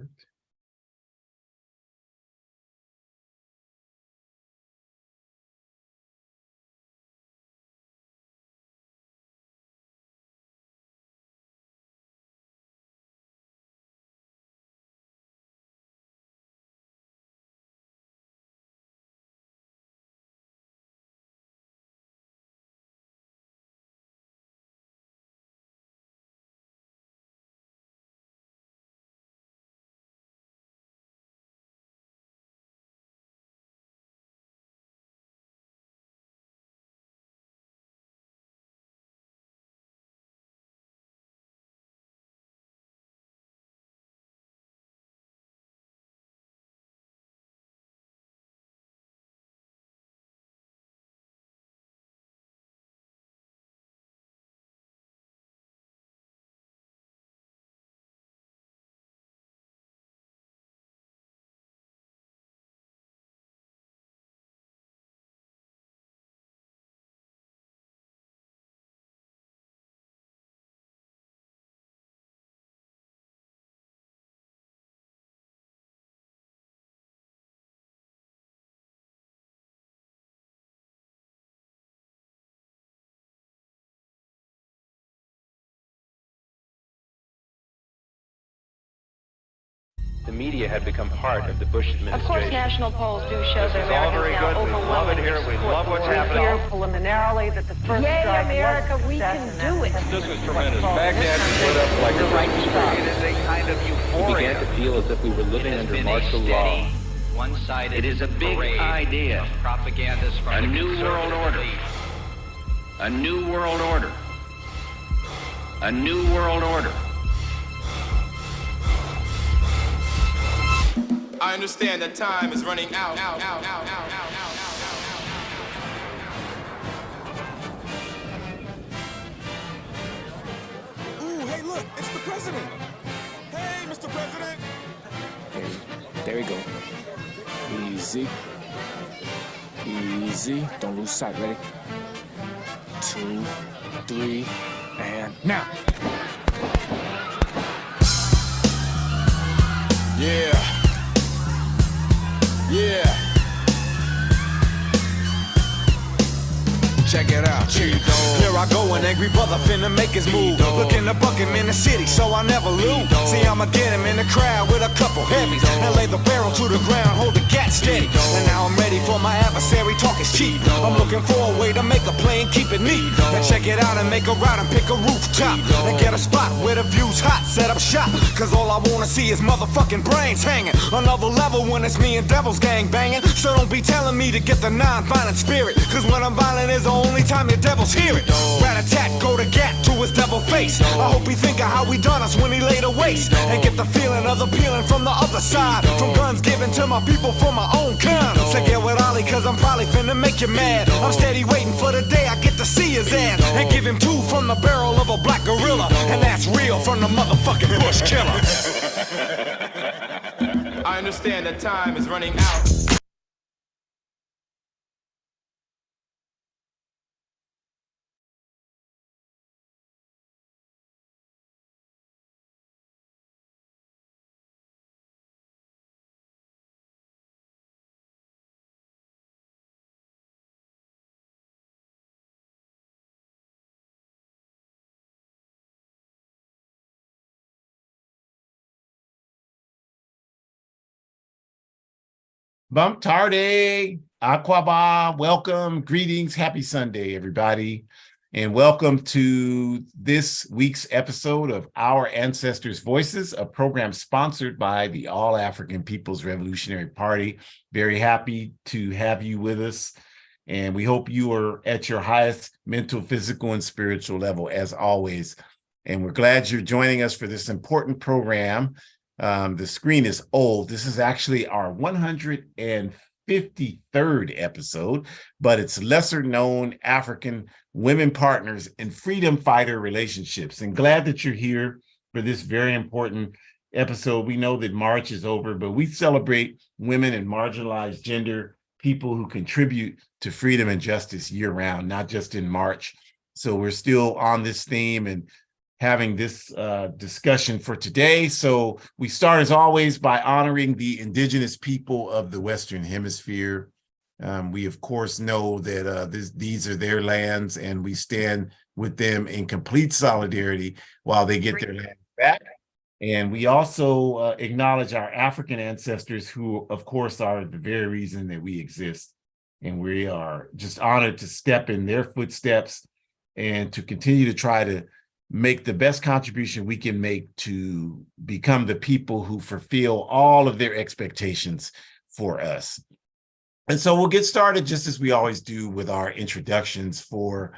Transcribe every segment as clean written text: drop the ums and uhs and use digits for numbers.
worked. The media had become part of the Bush administration. Of course, national polls do show that This is all very Americans good. now We love it here. We love what's happening. We hear preliminarily that the first Yay, strike America, was a we success, can and do it. This was tremendous. Baghdad split up like a right It is a kind of We euphoria. began to feel as if we were living under martial law. One-sided. It is a big idea. Of propagandists from A the new world conservative order. elite. A new world order. A new world order. I understand that time is running out. Ooh, hey, look, it's the president. Hey, Mr. President. There you go. Easy. Easy. Don't lose sight. Ready? 2, 3, and now. Yeah. Yeah. Check it out. Here I go, an angry brother finna make his move. Looking to buck him in the city, so I never lose. See, I'ma get him in the crowd with a couple heavies and lay the barrel to the ground, hold the gat steady. And now I'm ready for my adversary, talk is cheap. I'm looking for a way to make a play and keep it neat. Now check it out and make a route and pick a rooftop and get a spot where the view's hot, set up shop. Cause all I wanna see is motherfucking brains hanging. Another level when it's me and Devil's gang banging. So don't be telling me to get the non-violent spirit. Cause when I'm violent is the only time the devils hear it. Rat-a-tat, go to gat to his devil face. I hope he think of how he done us when he laid a waste. And get the feeling of the peeling from the other side. From guns given to my people for my own kind. So get with Ollie cause I'm probably finna make you mad. I'm steady waiting for the day I get to see his ass. And give him 2 from the barrel of a black gorilla. And that's real from the motherfucking bush killer. I understand that time is running out. Bump tarde, Aquaba, welcome, greetings, happy Sunday, everybody. And welcome to this week's episode of Our Ancestors' Voices, a program sponsored by the All African People's Revolutionary Party. Very happy to have you with us. And we hope you are at your highest mental, physical, and spiritual level, as always. And we're glad you're joining us for this important program. The screen is old. This is actually our 153rd episode, but it's lesser known African women partners in freedom fighter relationships. And glad that you're here for this very important episode. We know that March is over, but we celebrate women and marginalized gender people who contribute to freedom and justice year round, not just in March. So we're still on this theme, and having this discussion for today. So we start, as always, by honoring the indigenous people of the Western Hemisphere. We, of course, know that these are their lands, and we stand with them in complete solidarity while they get their land back. And we also acknowledge our African ancestors, who, of course, are the very reason that we exist. And we are just honored to step in their footsteps and to continue to try to make the best contribution we can make to become the people who fulfill all of their expectations for us. And so we'll get started just as we always do with our introductions for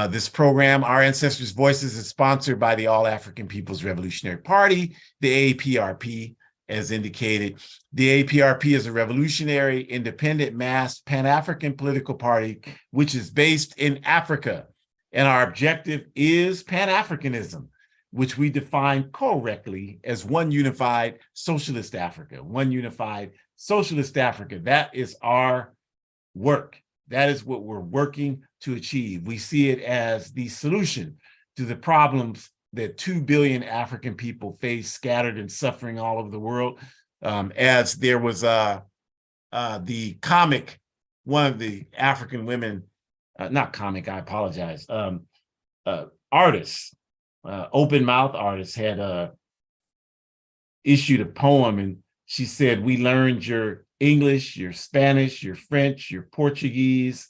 this program. Our Ancestors' Voices is sponsored by the All African People's Revolutionary Party, the AAPRP, as indicated. The AAPRP is a revolutionary, independent, masked, Pan-African political party, which is based in Africa. And our objective is Pan-Africanism, which we define correctly as one unified socialist Africa, one unified socialist Africa. That is our work. That is what we're working to achieve. We see it as the solution to the problems that 2 billion African people face, scattered and suffering all over the world. As there was the comic, one of the African women, not comic, I apologize, artists, open mouth artists had issued a poem, and she said, "We learned your English, your Spanish, your French, your Portuguese,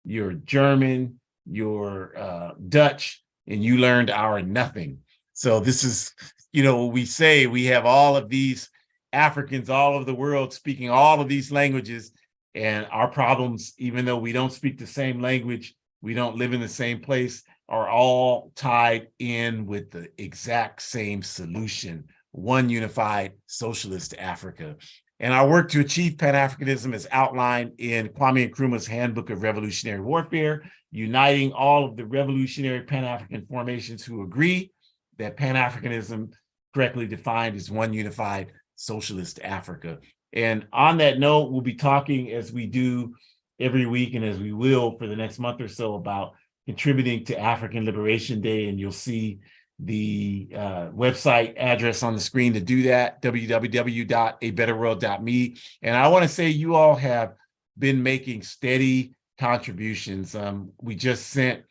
your German, your Dutch, and you learned our nothing." So this is, what we say. We have all of these Africans all over the world speaking all of these languages, and our problems, even though we don't speak the same language, we don't live in the same place, are all tied in with the exact same solution: one unified socialist Africa. And our work to achieve Pan-Africanism is outlined in Kwame Nkrumah's Handbook of Revolutionary Warfare, uniting all of the revolutionary Pan-African formations who agree that Pan-Africanism, correctly defined, is one unified socialist Africa. And on that note, we'll be talking, as we do every week and as we will for the next month or so, about contributing to African Liberation Day. And you'll see the website address on the screen to do that, www.abetterworld.me. And I want to say you all have been making steady contributions. We just sent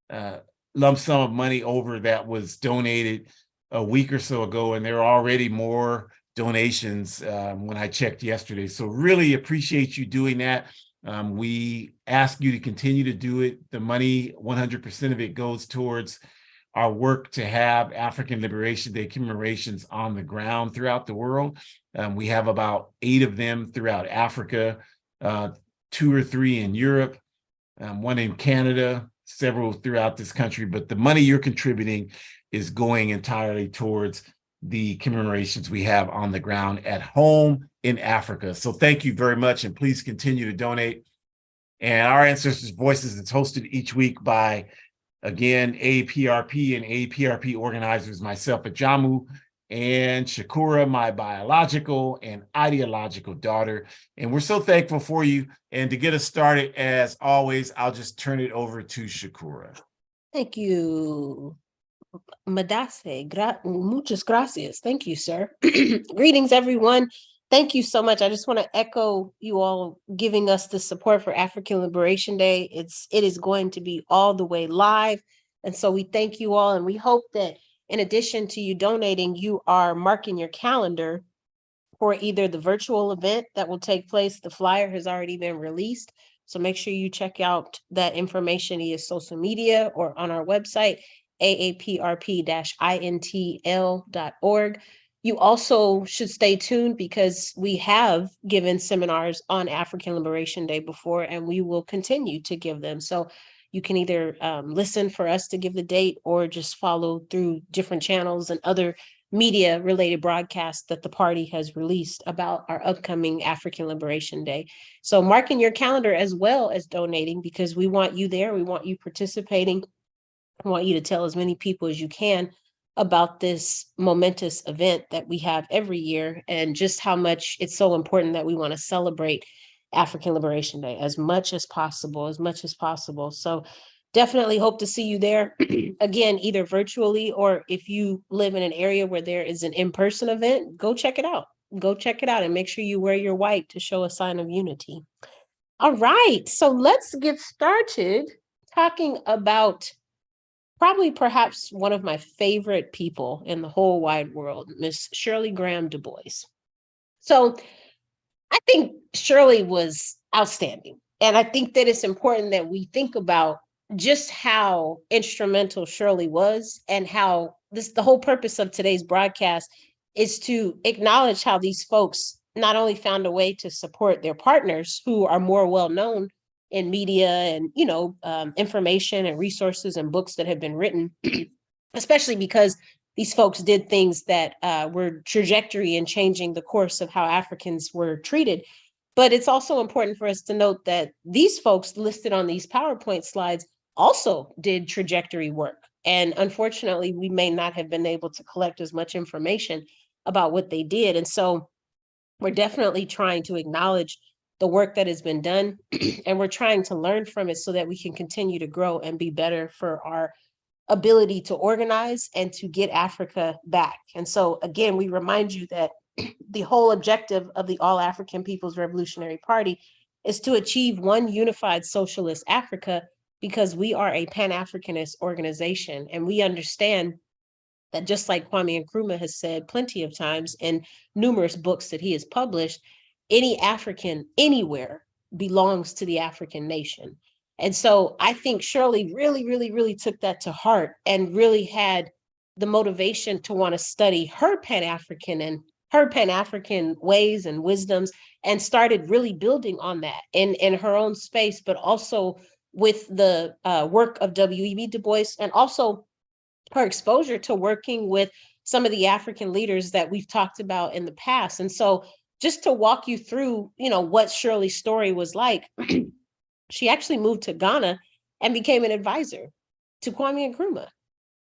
a lump sum of money over that was donated a week or so ago, and there are already more donations when I checked yesterday. So really appreciate you doing that. We ask you to continue to do it. The money, 100% of it, goes towards our work to have African Liberation Day commemorations on the ground throughout the world. We have about 8 of them throughout Africa, 2 or 3 in Europe, 1 in Canada, several throughout this country. But the money you're contributing is going entirely towards the commemorations we have on the ground at home in Africa. So thank you very much, and please continue to donate. And our Ancestors' Voices is hosted each week by, again, APRP and APRP organizers, myself, Ajamu, and Shakura, my biological and ideological daughter. And we're so thankful for you. And to get us started, as always, I'll just turn it over to Shakura. Thank you, Madase. Muchas gracias. Thank you, sir. Greetings, everyone. Thank you so much. I just want to echo you all giving us the support for African Liberation Day. It is going to be all the way live. And so we thank you all. And we hope that in addition to you donating, you are marking your calendar for either the virtual event that will take place. The flyer has already been released. So make sure you check out that information via social media or on our website, aaprp-intl.org. You also should stay tuned because we have given seminars on African Liberation Day before, and we will continue to give them. So you can either listen for us to give the date or just follow through different channels and other media related broadcasts that the party has released about our upcoming African Liberation Day. So marking your calendar as well as donating, because we want you there. We want you participating. I want you to tell as many people as you can about this momentous event that we have every year, and just how much it's so important that we want to celebrate African Liberation Day as much as possible, So definitely hope to see you there again, either virtually or if you live in an area where there is an in-person event, go check it out. Go check it out and make sure you wear your white to show a sign of unity. All right, so let's get started talking about probably perhaps one of my favorite people in the whole wide world, Miss Shirley Graham Du Bois. So I think Shirley was outstanding. And I think that it's important that we think about just how instrumental Shirley was and how the whole purpose of today's broadcast is to acknowledge how these folks not only found a way to support their partners who are more well known in media and, information and resources and books that have been written, especially because these folks did things that were trajectory in changing the course of how Africans were treated. But it's also important for us to note that these folks listed on these PowerPoint slides also did trajectory work. And unfortunately, we may not have been able to collect as much information about what they did. And so we're definitely trying to acknowledge the work that has been done, and we're trying to learn from it so that we can continue to grow and be better for our ability to organize and to get Africa back. And so again, we remind you that the whole objective of the All African People's Revolutionary Party is to achieve one unified socialist Africa, because we are a Pan-Africanist organization. And we understand that just like Kwame Nkrumah has said plenty of times in numerous books that he has published, any African anywhere belongs to the African nation. And so I think Shirley really, really, really took that to heart and really had the motivation to want to study her Pan-African and her Pan-African ways and wisdoms, and started really building on that in her own space, but also with the work of W.E.B. Du Bois, and also her exposure to working with some of the African leaders that we've talked about in the past. And so just to walk you through, what Shirley's story was like, she actually moved to Ghana and became an advisor to Kwame Nkrumah.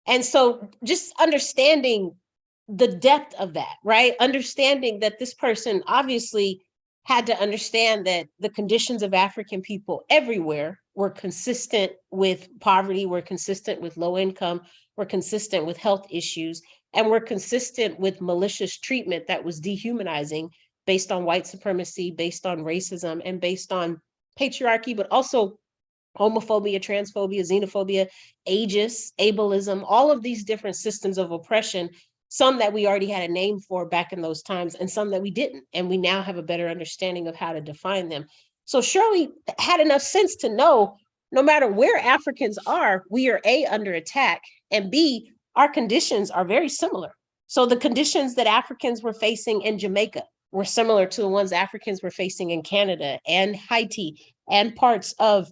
And so just understanding the depth of that, right? Understanding that this person obviously had to understand that the conditions of African people everywhere were consistent with poverty, were consistent with low income, were consistent with health issues, and were consistent with malicious treatment that was dehumanizing based on white supremacy, based on racism, and based on patriarchy, but also homophobia, transphobia, xenophobia, ageism, ableism, all of these different systems of oppression, some that we already had a name for back in those times, and some that we didn't. And we now have a better understanding of how to define them. So Shirley had enough sense to know no matter where Africans are, we are A, under attack, and B, our conditions are very similar. So the conditions that Africans were facing in Jamaica were similar to the ones Africans were facing in Canada and Haiti and parts of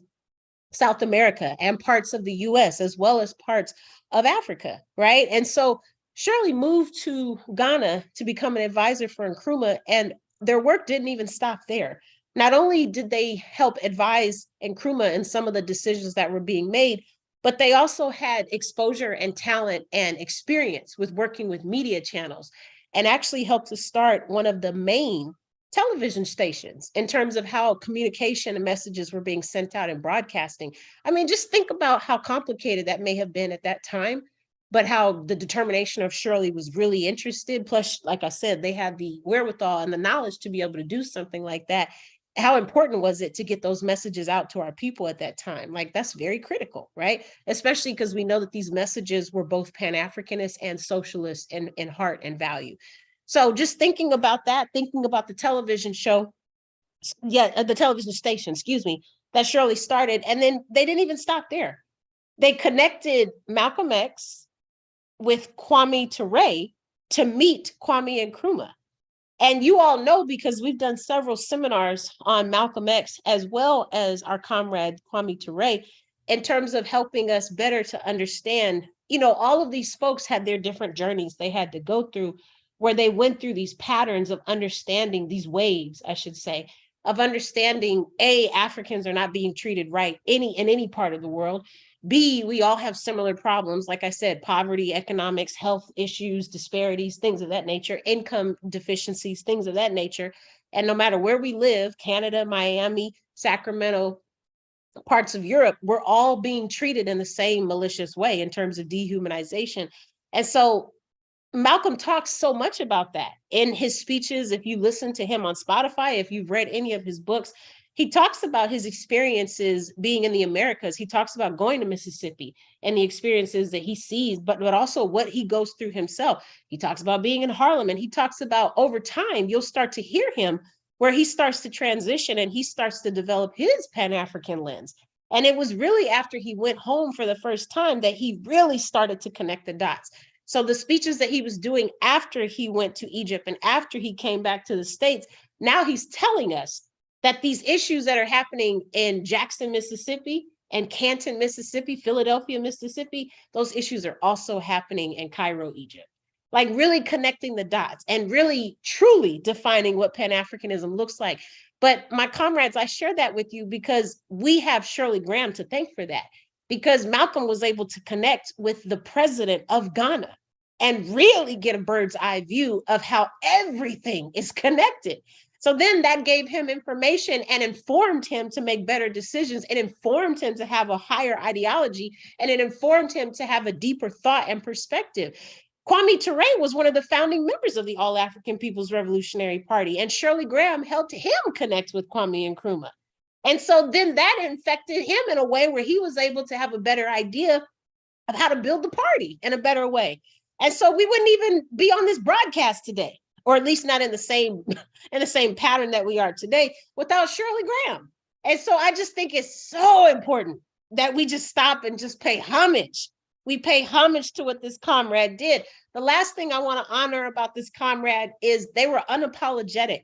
South America and parts of the US, as well as parts of Africa, right? And so Shirley moved to Ghana to become an advisor for Nkrumah, and their work didn't even stop there. Not only did they help advise Nkrumah in some of the decisions that were being made, but they also had exposure and talent and experience with working with media channels, and actually helped to start one of the main television stations in terms of how communication and messages were being sent out and broadcasting. I mean, just think about how complicated that may have been at that time, but how the determination of Shirley was really interested. Plus, like I said, they had the wherewithal and the knowledge to be able to do something like that. How important was it to get those messages out to our people at that time? Like, that's very critical, right? Especially because we know that these messages were both Pan-Africanist and socialist in heart and value. So just thinking about that, thinking about the television show, the television station, that Shirley started, and then they didn't even stop there. They connected Malcolm X with Kwame Ture to meet Kwame Nkrumah. And you all know, because we've done several seminars on Malcolm X, as well as our comrade Kwame Ture, in terms of helping us better to understand, all of these folks had their different journeys they had to go through, where they went through these patterns of understanding, these waves, I should say, of understanding, A, Africans are not being treated right in any part of the world. B, we all have similar problems, like I said, poverty, economics, health issues, disparities, things of that nature, income deficiencies, things of that nature. And no matter where we live, Canada, Miami, Sacramento, parts of Europe were all being treated in the same malicious way in terms of dehumanization. And so Malcolm talks so much about that in his speeches. If you listen to him on Spotify, if you've read any of his books, he talks about his experiences being in the Americas. He talks about going to Mississippi and the experiences that he sees, but also what he goes through himself. He talks about being in Harlem, and he talks about over time, you'll start to hear him where he starts to transition and he starts to develop his Pan-African lens. And it was really after he went home for the first time that he really started to connect the dots. So the speeches that he was doing after he went to Egypt and after he came back to the States, now he's telling us that these issues that are happening in Jackson, Mississippi, and Canton, Mississippi, Philadelphia, Mississippi, those issues are also happening in Cairo, Egypt. Like really connecting the dots and really truly defining what Pan-Africanism looks like. But my comrades, I share that with you because we have Shirley Graham to thank for that, because Malcolm was able to connect with the president of Ghana and really get a bird's eye view of how everything is connected. So then that gave him information and informed him to make better decisions. It informed him to have a higher ideology, and it informed him to have a deeper thought and perspective. Kwame Ture was one of the founding members of the All-African People's Revolutionary Party, and Shirley Graham helped him connect with Kwame Nkrumah. And so then that infected him in a way where he was able to have a better idea of how to build the party in a better way. And so we wouldn't even be on this broadcast today, or at least not in the same pattern that we are today, without Shirley Graham. And so I just think it's so important that we just stop and just pay homage. We pay homage to what this comrade did. The last thing I want to honor about this comrade is they were unapologetic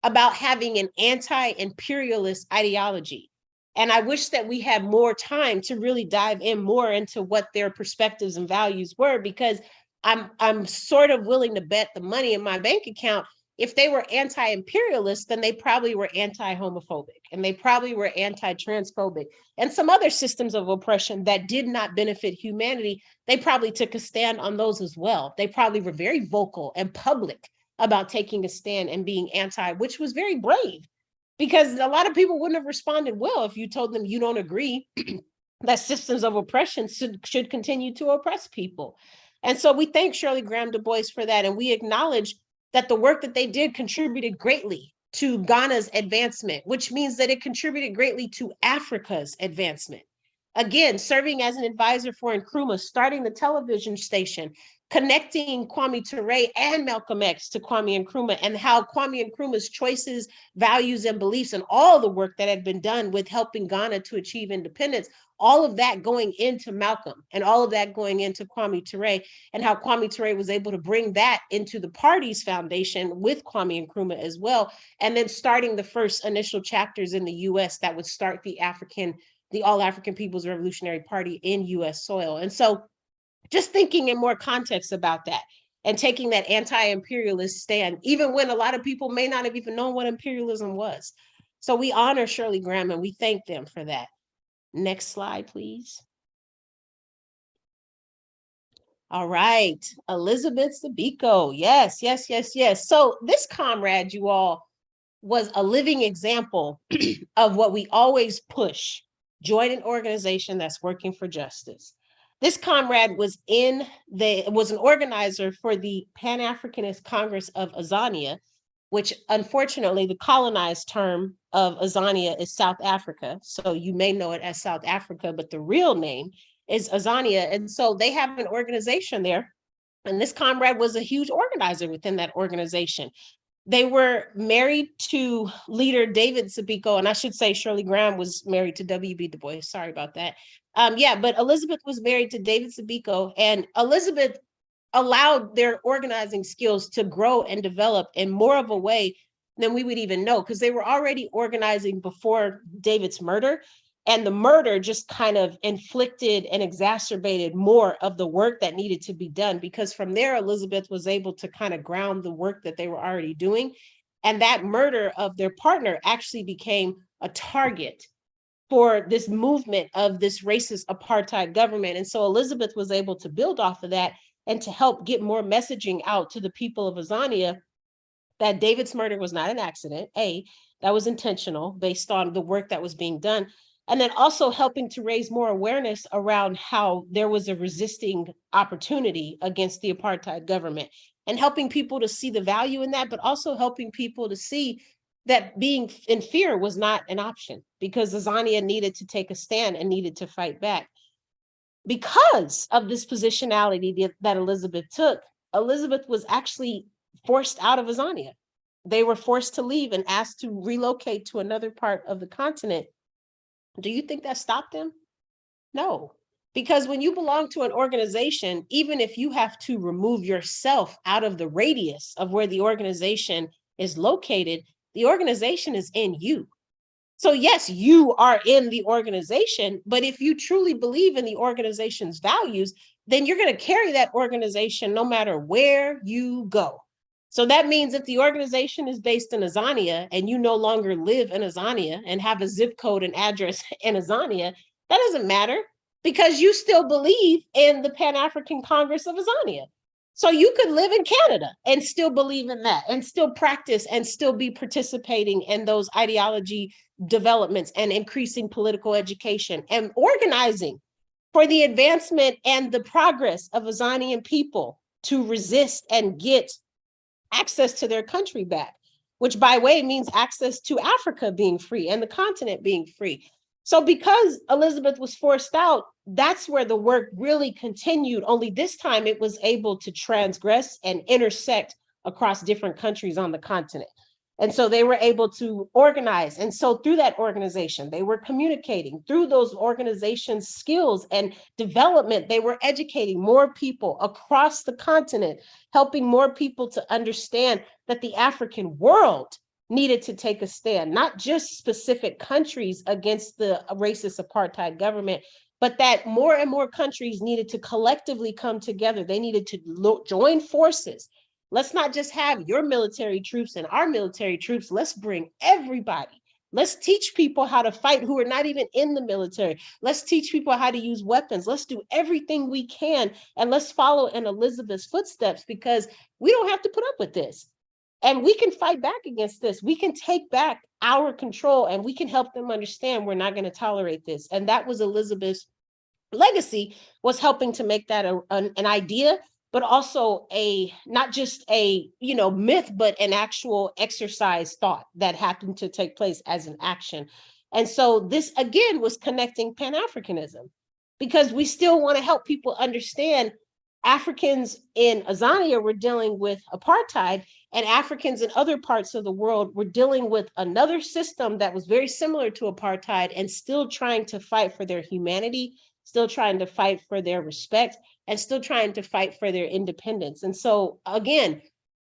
about having an anti-imperialist ideology. And I wish that we had more time to really dive in more into what their perspectives and values were, because I'm sort of willing to bet the money in my bank account, if they were anti-imperialist, then they probably were anti-homophobic, and they probably were anti-transphobic, and some other systems of oppression that did not benefit humanity. They probably took a stand on those as well. They probably were very vocal and public about taking a stand and being anti, which was very brave, because a lot of people wouldn't have responded well if you told them you don't agree that systems of oppression should continue to oppress people. And so we thank Shirley Graham Du Bois for that, and we acknowledge that the work that they did contributed greatly to Ghana's advancement, which means that it contributed greatly to Africa's advancement. Again, serving as an advisor for Nkrumah, starting the television station, connecting Kwame Ture and Malcolm X to Kwame Nkrumah, and how Kwame Nkrumah's choices, values, and beliefs, and all the work that had been done with helping Ghana to achieve independence, all of that going into Malcolm and all of that going into Kwame Ture, and how Kwame Ture was able to bring that into the party's foundation with Kwame Nkrumah as well, and then starting the first initial chapters in the US that would start the All-African People's Revolutionary Party in US soil. And so just thinking in more context about that and taking that anti-imperialist stand, even when a lot of people may not have even known what imperialism was. So we honor Shirley Graham and we thank them for that. Next slide, please. All right, Elizabeth Sabiko. Yes, yes, yes, yes. So this comrade, you all, was a living example of what we always push: join an organization that's working for justice. This comrade was an organizer for the Pan-Africanist Congress of Azania, which unfortunately the colonized term of Azania is South Africa. So you may know it as South Africa, but the real name is Azania. And so they have an organization there. And this comrade was a huge organizer within that organization. They were married to leader David Sabiko, and I should say Shirley Graham was married to W.B. Du Bois. Sorry about that. But Elizabeth was married to David Sabiko, and Elizabeth allowed their organizing skills to grow and develop in more of a way than we would even know, because they were already organizing before David's murder. And the murder just kind of inflicted and exacerbated more of the work that needed to be done, because from there, Elizabeth was able to kind of ground the work that they were already doing. And that murder of their partner actually became a target for this movement of this racist apartheid government. And so Elizabeth was able to build off of that and to help get more messaging out to the people of Azania that David's murder was not an accident. That was intentional based on the work that was being done. And then also helping to raise more awareness around how there was a resisting opportunity against the apartheid government, and helping people to see the value in that, but also helping people to see that being in fear was not an option, because Azania needed to take a stand and needed to fight back. Because of this positionality that Elizabeth took, Elizabeth was actually forced out of Azania. They were forced to leave and asked to relocate to another part of the continent. Do you think that stopped them? No, because when you belong to an organization, even if you have to remove yourself out of the radius of where the organization is located, the organization is in you. So yes, you are in the organization, but if you truly believe in the organization's values, then you're going to carry that organization no matter where you go. So that means if the organization is based in Azania and you no longer live in Azania and have a zip code and address in Azania, that doesn't matter, because you still believe in the Pan-African Congress of Azania. So you could live in Canada and still believe in that and still practice and still be participating in those ideology developments and increasing political education and organizing for the advancement and the progress of Azanian people to resist and get access to their country back, which by way means access to Africa being free and the continent being free. So because Elizabeth was forced out, that's where the work really continued, only this time it was able to transgress and intersect across different countries on the continent. And so they were able to organize. And so through that organization, they were communicating. Through those organizations' skills and development, they were educating more people across the continent, helping more people to understand that the African world needed to take a stand, not just specific countries against the racist apartheid government, but that more and more countries needed to collectively come together. They needed to join forces. Let's not just have your military troops and our military troops. Let's bring everybody. Let's teach people how to fight who are not even in the military. Let's teach people how to use weapons. Let's do everything we can. And let's follow in Elizabeth's footsteps, because we don't have to put up with this. And we can fight back against this. We can take back our control, and we can help them understand we're not going to tolerate this. And that was Elizabeth's legacy, was helping to make that an idea, but also not just a myth, but an actual exercise thought that happened to take place as an action. And so this again was connecting Pan-Africanism, because we still want to help people understand Africans in Azania were dealing with apartheid, and Africans in other parts of the world were dealing with another system that was very similar to apartheid, and still trying to fight for their humanity, still trying to fight for their respect, and still trying to fight for their independence. And so again,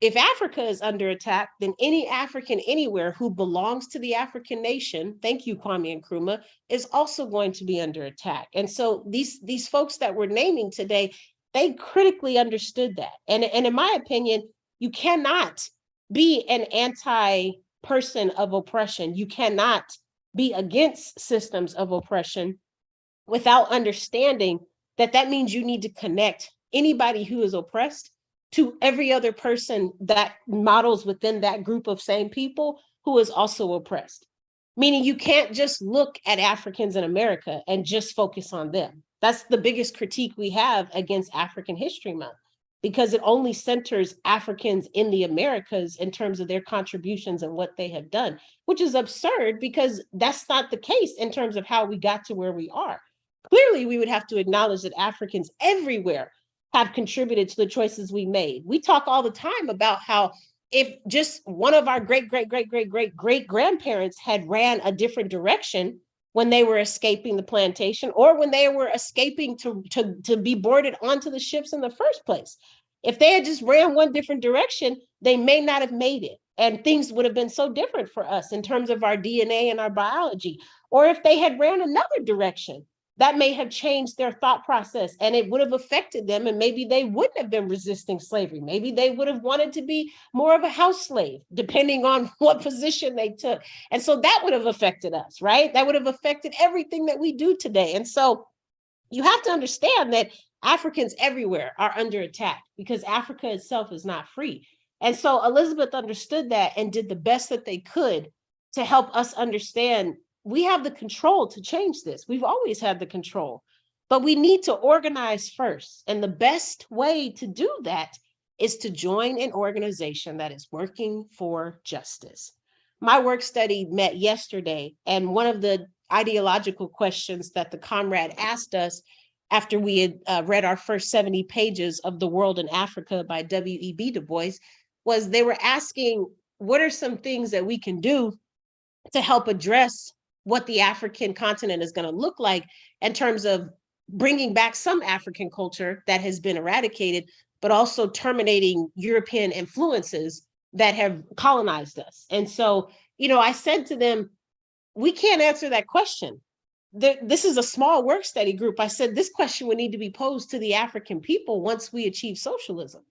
if Africa is under attack, then any African anywhere who belongs to the African nation, thank you, Kwame Nkrumah, is also going to be under attack. And so these folks that we're naming today, they critically understood that. And in my opinion, you cannot be an anti-person of oppression. You cannot be against systems of oppression without understanding that means you need to connect anybody who is oppressed to every other person that models within that group of same people who is also oppressed. Meaning you can't just look at Africans in America and just focus on them. That's the biggest critique we have against African History Month, because it only centers Africans in the Americas in terms of their contributions and what they have done, which is absurd, because that's not the case in terms of how we got to where we are. Clearly, we would have to acknowledge that Africans everywhere have contributed to the choices we made. We talk all the time about how if just one of our great grandparents had ran a different direction when they were escaping the plantation, or when they were escaping to be boarded onto the ships in the first place, if they had just ran one different direction, they may not have made it. And things would have been so different for us in terms of our DNA and our biology. Or if they had ran another direction, that may have changed their thought process, and it would have affected them, and maybe they wouldn't have been resisting slavery. Maybe they would have wanted to be more of a house slave, depending on what position they took. And so that would have affected us, right? That would have affected everything that we do today. And so you have to understand that Africans everywhere are under attack, because Africa itself is not free. And so Elizabeth understood that and did the best that they could to help us understand we have the control to change this. We've always had the control, but we need to organize first. And the best way to do that is to join an organization that is working for justice. My work study met yesterday, and one of the ideological questions that the comrade asked us after we had read our first 70 pages of The World in Africa by W.E.B. Du Bois was they were asking, what are some things that we can do to help address what the African continent is going to look like in terms of bringing back some African culture that has been eradicated, but also terminating European influences that have colonized us. And so, I said to them, we can't answer that question. This is a small work study group. I said, this question would need to be posed to the African people once we achieve socialism.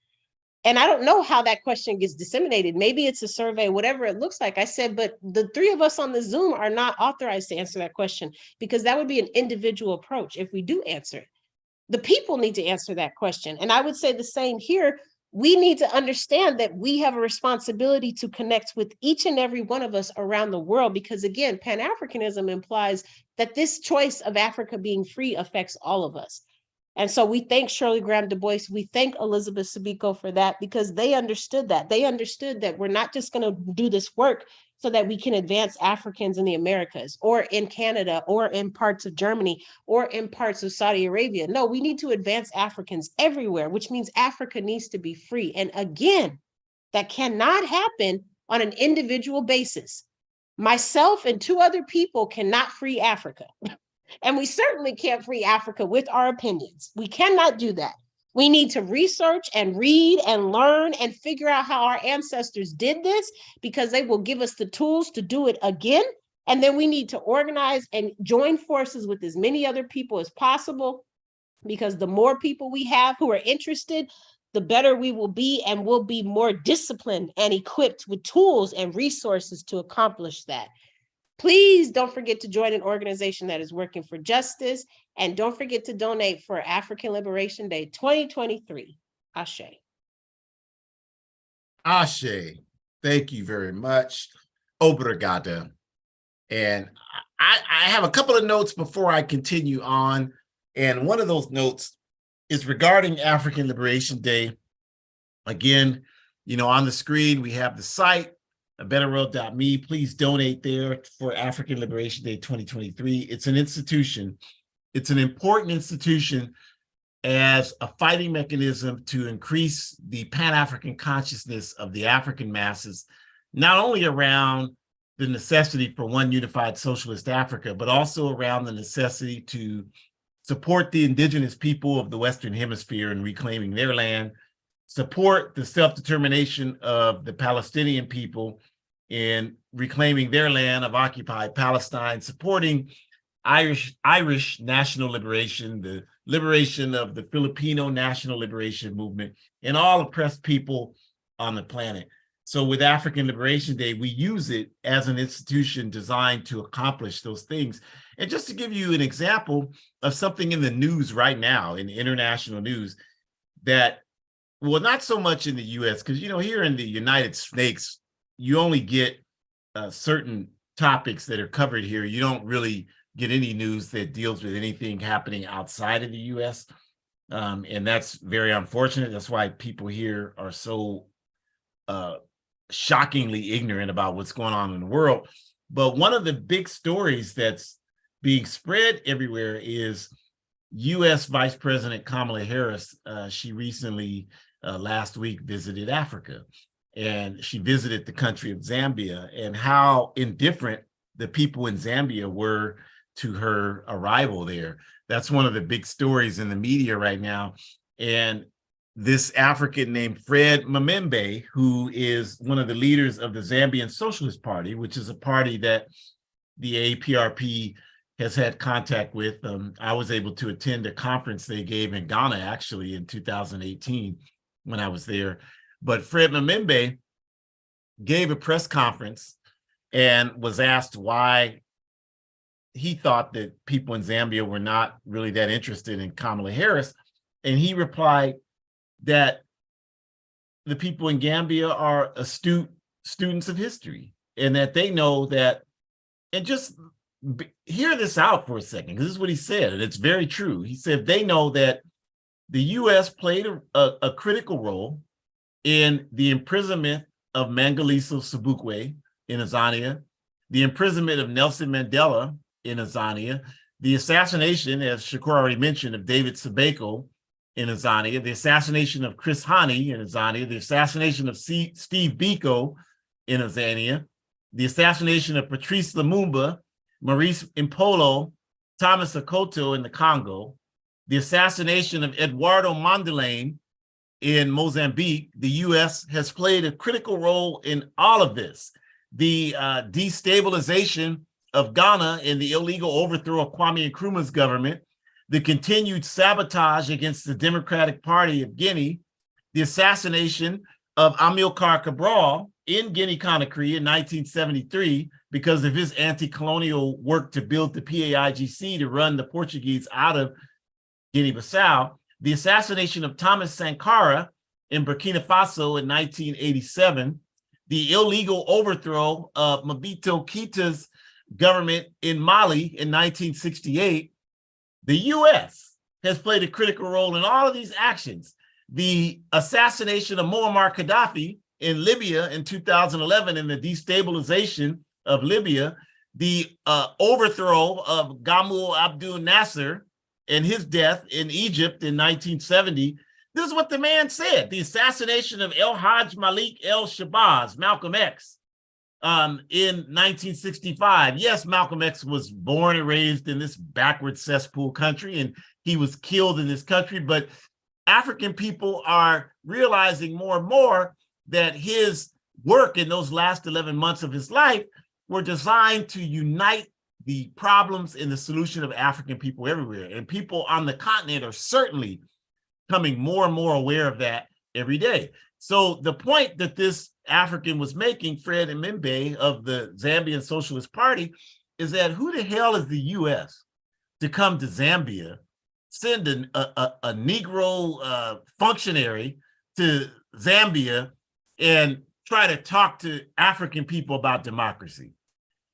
And I don't know how that question gets disseminated. Maybe it's a survey, whatever it looks like. I said, but the three of us on the Zoom are not authorized to answer that question, because that would be an individual approach if we do answer it. The people need to answer that question. And I would say the same here. We need to understand that we have a responsibility to connect with each and every one of us around the world, because again, Pan-Africanism implies that this choice of Africa being free affects all of us. And so we thank Shirley Graham Du Bois, we thank Elizabeth Sabiko for that, because they understood that. They understood that we're not just going to do this work so that we can advance Africans in the Americas or in Canada or in parts of Germany or in parts of Saudi Arabia. No, we need to advance Africans everywhere, which means Africa needs to be free. And again, that cannot happen on an individual basis. Myself and two other people cannot free Africa. And we certainly can't free Africa with our opinions. We cannot do that. We need to research and read and learn and figure out how our ancestors did this, because they will give us the tools to do it again. And then we need to organize and join forces with as many other people as possible, because the more people we have who are interested, the better we will be, and we'll be more disciplined and equipped with tools and resources to accomplish that. Please don't forget to join an organization that is working for justice, and don't forget to donate for African Liberation Day 2023. Ashe. Ashe. Thank you very much. Obrigada. And I have a couple of notes before I continue on. And one of those notes is regarding African Liberation Day. Again, on the screen, we have the site, abetterworld.me. Please donate there for African Liberation Day 2023. It's an institution. It's an important institution as a fighting mechanism to increase the Pan-African consciousness of the African masses, not only around the necessity for one unified socialist Africa, but also around the necessity to support the indigenous people of the Western Hemisphere in reclaiming their land, support the self-determination of the Palestinian people in reclaiming their land of occupied Palestine, supporting Irish national liberation, the liberation of the Filipino national liberation movement, and all oppressed people on the planet. So with African Liberation Day, we use it as an institution designed to accomplish those things. And just to give you an example of something in the news right now, in international news, that, well, not so much in the US, because, here in the United States, you only get certain topics that are covered here. You don't really get any news that deals with anything happening outside of the US. And that's very unfortunate. That's why people here are so shockingly ignorant about what's going on in the world. But one of the big stories that's being spread everywhere is US Vice President Kamala Harris. She recently, last week, visited Africa, and she visited the country of Zambia, and how indifferent the people in Zambia were to her arrival there. That's one of the big stories in the media right now. And this African named Fred Mamembe, who is one of the leaders of the Zambian Socialist Party, which is a party that the APRP has had contact with. I was able to attend a conference they gave in Ghana, actually, in 2018 when I was there. But Fred Mamembe gave a press conference and was asked why he thought that people in Zambia were not really that interested in Kamala Harris. And he replied that the people in Gambia are astute students of history, and that they know that, and just hear this out for a second, because this is what he said, and it's very true. He said they know that the U.S. played a critical role in the imprisonment of Mangaliso Sobukwe in Azania, the imprisonment of Nelson Mandela in Azania, the assassination, as Shakur already mentioned, of David Sabeko in Azania, the assassination of Chris Hani in Azania, the assassination of Steve Biko in Azania, the assassination of Patrice Lumumba, Maurice Impolo, Thomas Akoto in the Congo, the assassination of Eduardo Mondlane in Mozambique. The U.S. has played a critical role in all of this. The destabilization of Ghana and the illegal overthrow of Kwame Nkrumah's government, the continued sabotage against the Democratic Party of Guinea, the assassination of Amilcar Cabral in Guinea-Conakry in 1973 because of his anti-colonial work to build the PAIGC to run the Portuguese out of Guinea-Bissau, the assassination of Thomas Sankara in Burkina Faso in 1987, the illegal overthrow of Mobito Keita's government in Mali in 1968. The U.S. has played a critical role in all of these actions. The assassination of Muammar Gaddafi in Libya in 2011 and the destabilization of Libya, the overthrow of Gamal Abdel Nasser and his death in Egypt in 1970. This is what the man said. The assassination of El Hajj Malik El Shabazz, Malcolm X, in 1965. Yes, Malcolm X was born and raised in this backward cesspool country, and he was killed in this country, but African people are realizing more and more that his work in those last 11 months of his life were designed to unite the problems and the solution of African people everywhere. And people on the continent are certainly becoming more and more aware of that every day. So the point that this African was making, Fred Mbembe of the Zambian Socialist Party, is that who the hell is the U.S. to come to Zambia, send a Negro functionary to Zambia and try to talk to African people about democracy?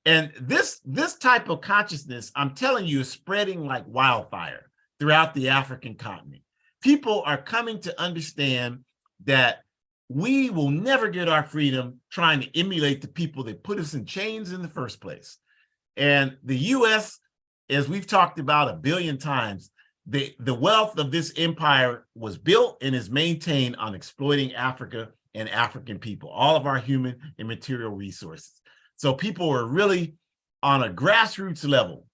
And this type of consciousness, I'm telling you, is spreading like wildfire throughout the African continent. People are coming to understand that we will never get our freedom trying to emulate the people that put us in chains in the first place. And the U.S., as we've talked about a billion times, the wealth of this empire was built and is maintained on exploiting Africa and African people, all of our human and material resources. So people are really on a grassroots level.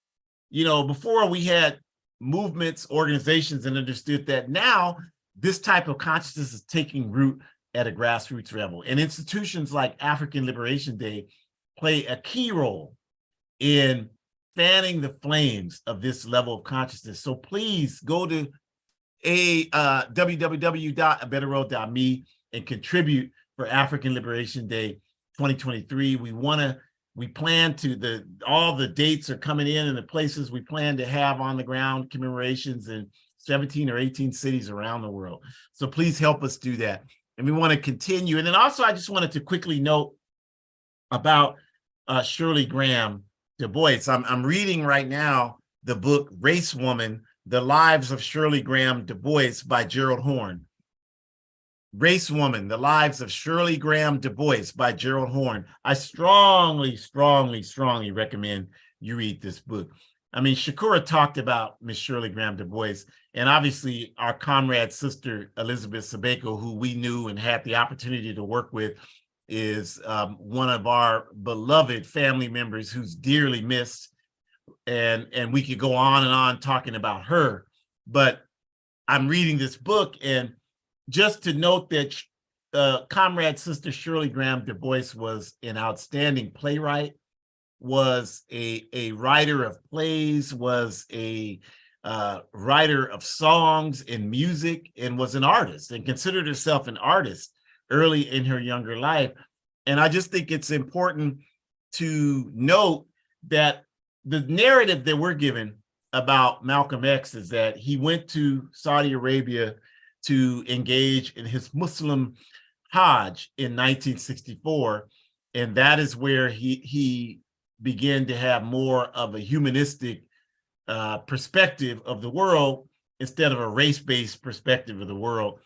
You know, before we had movements, organizations, and understood that. Now this type of consciousness is taking root at a grassroots level. And institutions like African Liberation Day play a key role in fanning the flames of this level of consciousness. So please go to www.abetterworld.me and contribute for African Liberation Day 2023. We plan to, all the dates are coming in and the places we plan to have on the ground commemorations in 17 or 18 cities around the world. So please help us do that. And we want to continue. And then also, I just wanted to quickly note about Shirley Graham Du Bois. I'm reading right now the book Race Woman, The Lives of Shirley Graham Du Bois by Gerald Horne. Race Woman, The Lives of Shirley Graham Du Bois by Gerald Horne. I strongly, strongly, strongly recommend you read this book. I mean, Shakura talked about Miss Shirley Graham Du Bois, and obviously our comrade sister, Elizabeth Sabeko, who we knew and had the opportunity to work with, is one of our beloved family members who's dearly missed. And we could go on and on talking about her, but I'm reading this book, and just to note that comrade sister Shirley Graham Du Bois was an outstanding playwright, was a writer of plays, was a writer of songs and music, and was an artist and considered herself an artist early in her younger life. And I just think it's important to note that the narrative that we're given about Malcolm X is that he went to Saudi Arabia to engage in his Muslim Hajj in 1964. And that is where he begin to have more of a humanistic perspective of the world instead of a race-based perspective of the world.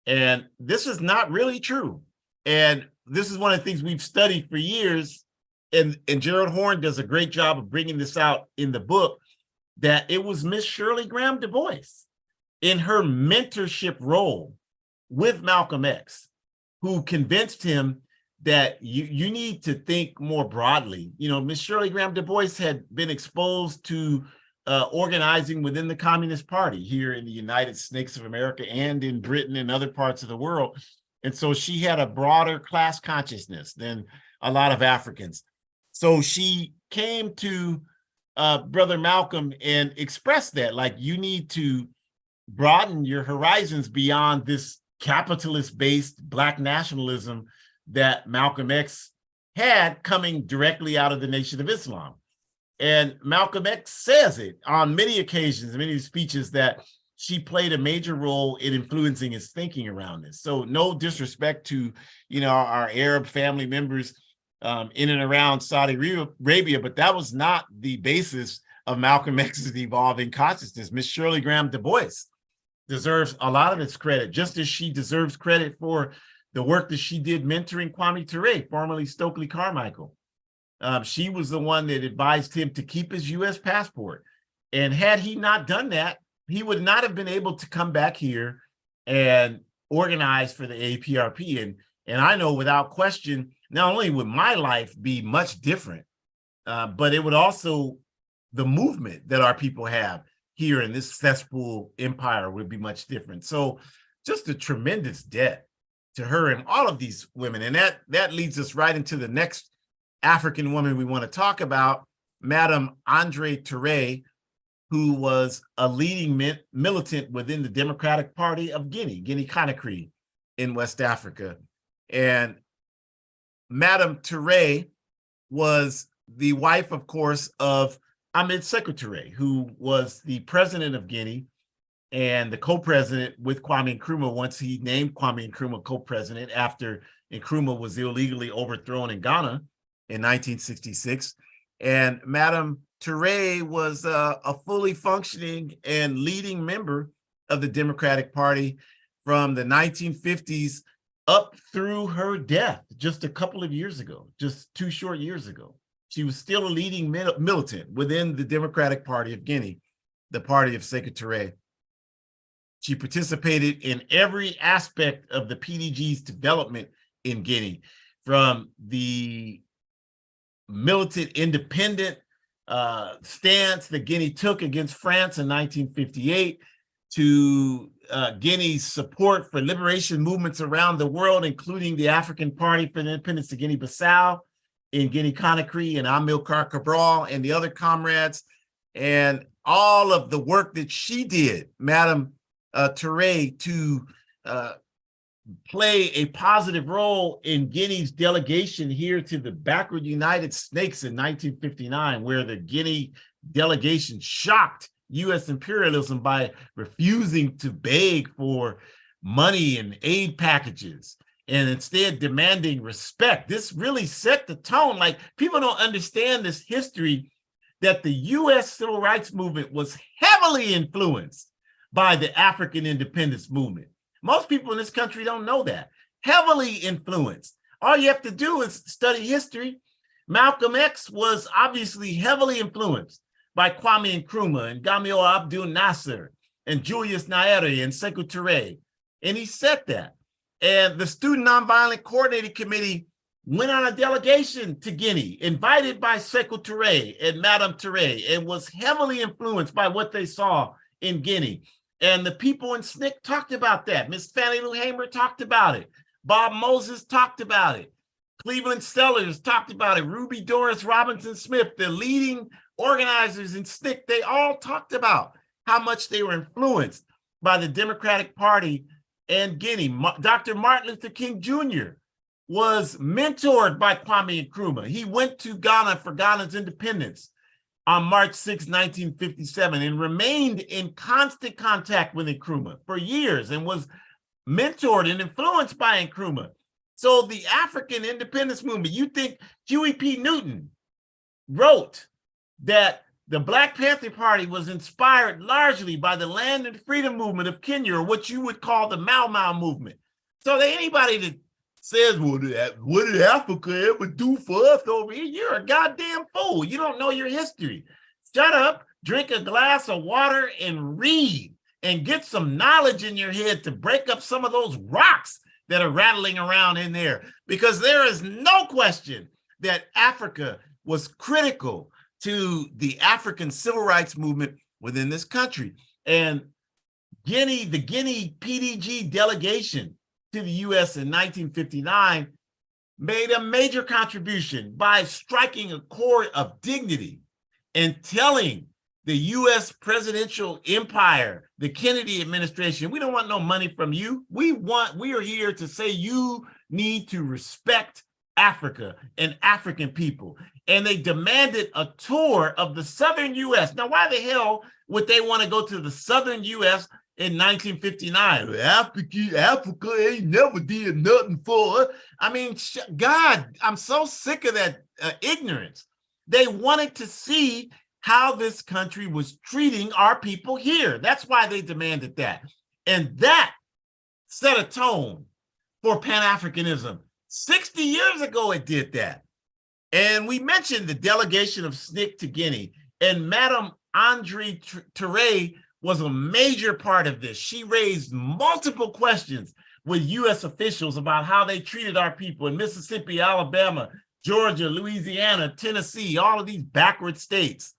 And this is not really true. And this is one of the things we've studied for years. And Gerald Horne does a great job of bringing this out in the book, that it was Miss Shirley Graham Du Bois in her mentorship role with Malcolm X who convinced him that you need to think more broadly. You know, Miss Shirley Graham Du Bois had been exposed to organizing within the Communist Party here in the United States of America and in Britain and other parts of the world. And so she had a broader class consciousness than a lot of Africans. So she came to Brother Malcolm and expressed that, like, you need to broaden your horizons beyond this capitalist-based Black nationalism that Malcolm X had coming directly out of the Nation of Islam. And Malcolm X says it on many occasions, many speeches, that she played a major role in influencing his thinking around this. So no disrespect to, you know, our Arab family members in and around Saudi Arabia, but that was not the basis of Malcolm X's evolving consciousness. Miss Shirley Graham Du Bois deserves a lot of its credit, just as she deserves credit for the work that she did mentoring Kwame Ture, formerly Stokely Carmichael. She was the one that advised him to keep his U.S. passport. And had he not done that, he would not have been able to come back here and organize for the APRP. And I know without question, not only would my life be much different, but it would also, the movement that our people have here in this cesspool empire would be much different. So just a tremendous debt to her and all of these women. And that leads us right into the next African woman we want to talk about, Madame Andre Touré, who was a leading militant within the Democratic Party of Guinea-Conakry in West Africa. And Madame Touré was the wife, of course, of Ahmed Sékou Touré, who was the president of Guinea and the co-president with Kwame Nkrumah once he named Kwame Nkrumah co-president after Nkrumah was illegally overthrown in Ghana in 1966. And Madame Touré was a fully functioning and leading member of the Democratic Party from the 1950s up through her death just a couple of years ago, just 2 short years ago. She was still a leading militant within the Democratic Party of Guinea, the party of Sékou Touré. She participated in every aspect of the PDG's development in Guinea, from the militant independent stance that Guinea took against France in 1958 to Guinea's support for liberation movements around the world, including the African Party for the Independence of Guinea-Bissau in Guinea-Conakry, and Amilcar Cabral and the other comrades, and all of the work that she did, Madame Touré, to play a positive role in Guinea's delegation here to the backward United States in 1959, where the Guinea delegation shocked U.S. imperialism by refusing to beg for money and aid packages and instead demanding respect. This really set the tone. Like, people don't understand this history, that the U.S. civil rights movement was heavily influenced by the African independence movement. Most people in this country don't know that. Heavily influenced. All you have to do is study history. Malcolm X was obviously heavily influenced by Kwame Nkrumah and Gamal Abdel Nasser and Julius Nyerere and Sékou Touré. And he said that. And the Student Nonviolent Coordinating Committee went on a delegation to Guinea, invited by Sékou Touré and Madame Touré, and was heavily influenced by what they saw in Guinea. And the people in SNCC talked about that. Miss Fannie Lou Hamer talked about it. Bob Moses talked about it. Cleveland Sellers talked about it. Ruby Doris Robinson Smith, the leading organizers in SNCC, they all talked about how much they were influenced by the Democratic Party and Guinea. Dr. Martin Luther King Jr. was mentored by Kwame Nkrumah. He went to Ghana for Ghana's independence on March 6, 1957, and remained in constant contact with Nkrumah for years and was mentored and influenced by Nkrumah. So the African independence movement, you think Huey P. Newton wrote that the Black Panther Party was inspired largely by the land and freedom movement of Kenya, or what you would call the Mau Mau movement. So that anybody that says, well, what did Africa ever do for us over here? You're a goddamn fool. You don't know your history. Shut up, drink a glass of water, and read, and get some knowledge in your head to break up some of those rocks that are rattling around in there. Because there is no question that Africa was critical to the African civil rights movement within this country. And the Guinea PDG delegation to the US in 1959 made a major contribution by striking a chord of dignity and telling the US presidential empire, the Kennedy administration, we don't want no money from you. We are here to say you need to respect Africa and African people. And they demanded a tour of the southern US. Now, why the hell would they want to go to the southern US in 1959? Africa ain't never did nothing for us. I mean, God, I'm so sick of that ignorance. They wanted to see how this country was treating our people here. That's why they demanded that. And that set a tone for Pan-Africanism. 60 years ago, it did that. And we mentioned the delegation of SNCC to Guinea, and Madame Andre Touré was a major part of this. She raised multiple questions with US officials about how they treated our people in Mississippi, Alabama, Georgia, Louisiana, Tennessee, all of these backward states,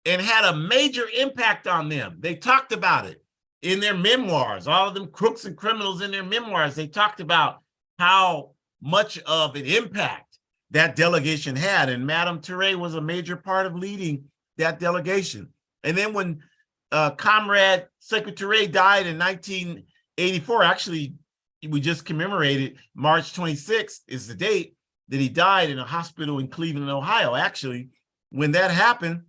and had a major impact on them. They talked about it in their memoirs. All of them crooks and criminals in their memoirs, they talked about how much of an impact that delegation had. And Madame Touré was a major part of leading that delegation. And then when Comrade Sekou Touré died in 1984, actually, we just commemorated March 26th is the date that he died in a hospital in Cleveland, Ohio. Actually, when that happened,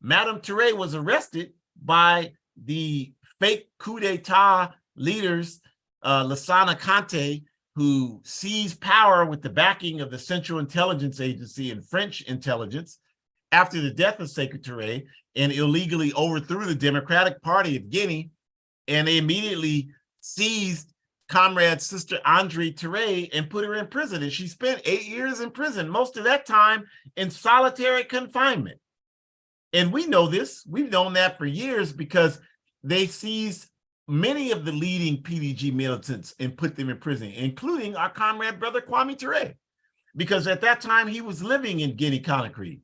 Madame Touré was arrested by the fake coup d'etat leaders, Lassana Conté, who seized power with the backing of the Central Intelligence Agency and French intelligence after the death of Sekou Touré, and illegally overthrew the Democratic Party of Guinea. And they immediately seized Comrade's sister Andre Touré and put her in prison. And she spent 8 years in prison, most of that time in solitary confinement. And we know this. We've known that for years because they seized many of the leading PDG militants and put them in prison, including our comrade brother Kwame Touré, because at that time he was living in Guinea-Conakry.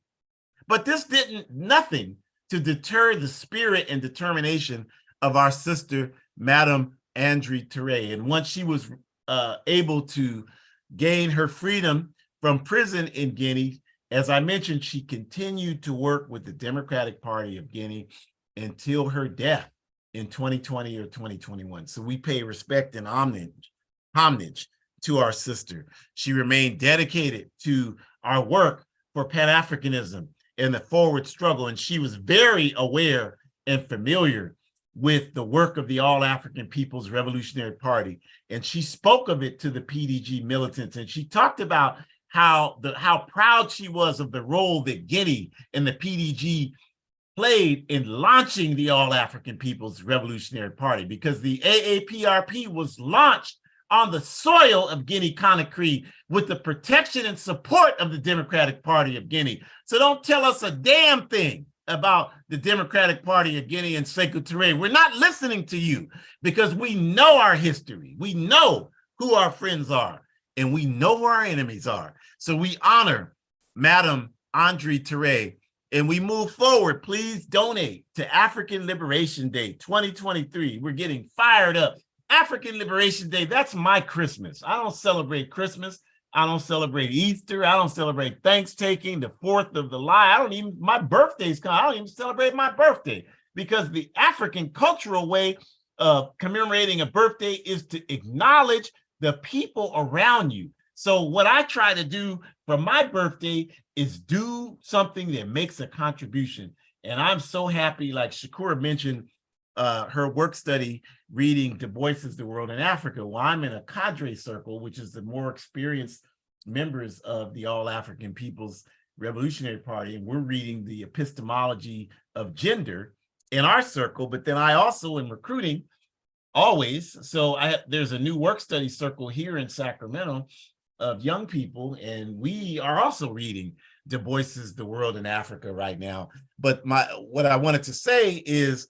But this did nothing to deter the spirit and determination of our sister, Madame Andre Touré. And once she was able to gain her freedom from prison in Guinea, as I mentioned, she continued to work with the Democratic Party of Guinea until her death in 2020 or 2021. So we pay respect and homage to our sister. She remained dedicated to our work for Pan-Africanism and the forward struggle. And she was very aware and familiar with the work of the All-African People's Revolutionary Party. And she spoke of it to the PDG militants. And she talked about how proud she was of the role that Guinea and the PDG played in launching the All-African People's Revolutionary Party, because the AAPRP was launched on the soil of Guinea-Conakry with the protection and support of the Democratic Party of Guinea. So don't tell us a damn thing about the Democratic Party of Guinea and Sekou Touré. We're not listening to you because we know our history. We know who our friends are and we know who our enemies are. So we honor Madame Andre Touré. And we move forward. Please donate to African Liberation Day 2023. We're getting fired up. African Liberation Day, that's my Christmas. I don't celebrate Christmas. I don't celebrate Easter. I don't celebrate Thanksgiving, the 4th of July. My birthday's coming. I don't even celebrate my birthday, because the African cultural way of commemorating a birthday is to acknowledge the people around you. So what I try to do for my birthday is do something that makes a contribution. And I'm so happy, like Shakura mentioned, her work study reading Du Bois's The World in Africa. Well, I'm in a cadre circle, which is the more experienced members of the All-African People's Revolutionary Party, and we're reading the epistemology of gender in our circle. But then I also am recruiting always. So there's a new work study circle here in Sacramento of young people, and we are also reading Du Bois's The World in Africa right now. But what I wanted to say is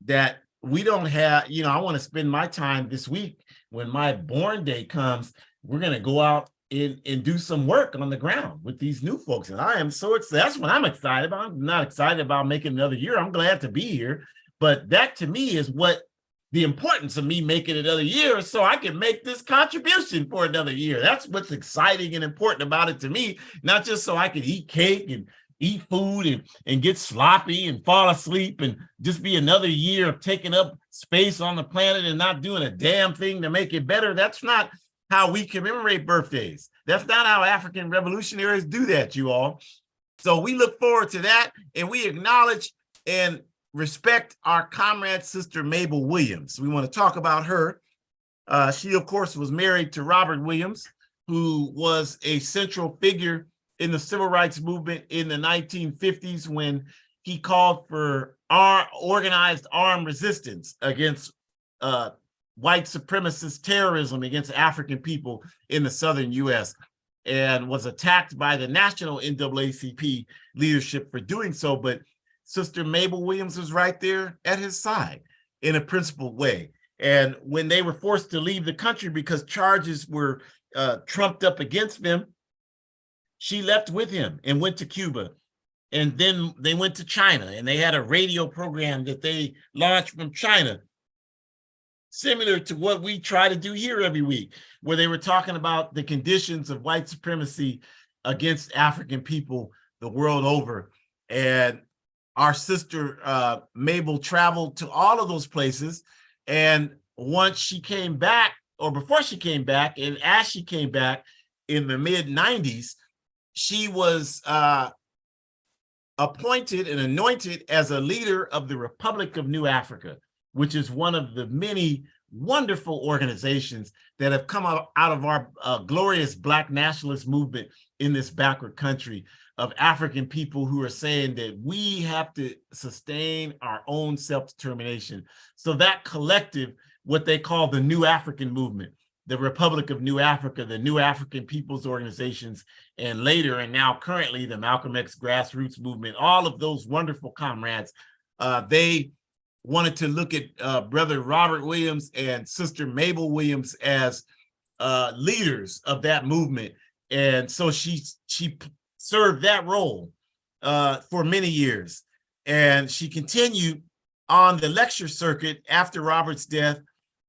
that we don't have, I want to spend my time this week when my born day comes. We're going to go out and do some work on the ground with these new folks. And I am so excited. That's what I'm excited about. I'm not excited about making another year. I'm glad to be here. But that to me is what the importance of me making another year, so I can make this contribution for another year. That's what's exciting and important about it to me, not just so I can eat cake and eat food and get sloppy and fall asleep and just be another year of taking up space on the planet and not doing a damn thing to make it better. That's not how we commemorate birthdays. That's not how African revolutionaries do that, you all. So we look forward to that, and we acknowledge and respect our comrade sister Mabel Williams. We want to talk about her. She, of course, was married to Robert Williams, who was a central figure in the civil rights movement in the 1950s when he called for organized armed resistance against white supremacist terrorism against African people in the southern U.S. and was attacked by the national NAACP leadership for doing so. But Sister Mabel Williams was right there at his side in a principled way. And when they were forced to leave the country because charges were trumped up against them, she left with him and went to Cuba. And then they went to China, and they had a radio program that they launched from China, similar to what we try to do here every week, where they were talking about the conditions of white supremacy against African people the world over. And our sister Mabel traveled to all of those places. And once she came back, or before she came back, and as she came back in the mid-90s, she was appointed and anointed as a leader of the Republic of New Africa, which is one of the many wonderful organizations that have come out of our glorious Black nationalist movement in this backward country of African people who are saying that we have to sustain our own self-determination. So that collective, what they call the New African Movement, the Republic of New Africa, the New African People's Organizations, and later and now currently the Malcolm X grassroots movement, all of those wonderful comrades, they wanted to look at Brother Robert Williams and Sister Mabel Williams as leaders of that movement. And so she served that role for many years. And she continued on the lecture circuit after Robert's death